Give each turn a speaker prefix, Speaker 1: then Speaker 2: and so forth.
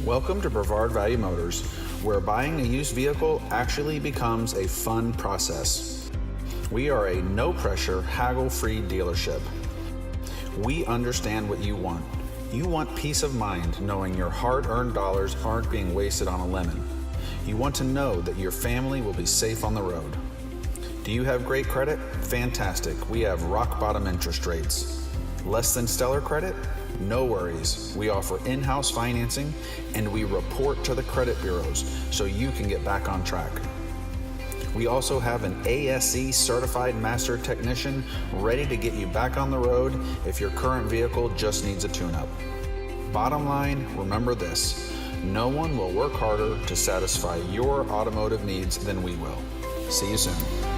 Speaker 1: Welcome to Brevard Value Motors, where buying a used vehicle actually becomes a fun process. We are a no-pressure, haggle-free dealership. We understand what you want. You want peace of mind knowing your hard-earned dollars aren't being wasted on a lemon. You want to know that your family will be safe on the road. Do you have great credit? Fantastic. We have rock-bottom interest rates. Less than stellar credit? No worries. We offer in-house financing and we report to the credit bureaus so you can get back on track. We also have an ASE certified master technician ready to get you back on the road if your current vehicle just needs a tune-up. Bottom line, remember this: no one will work harder to satisfy your automotive needs than we will. See you soon.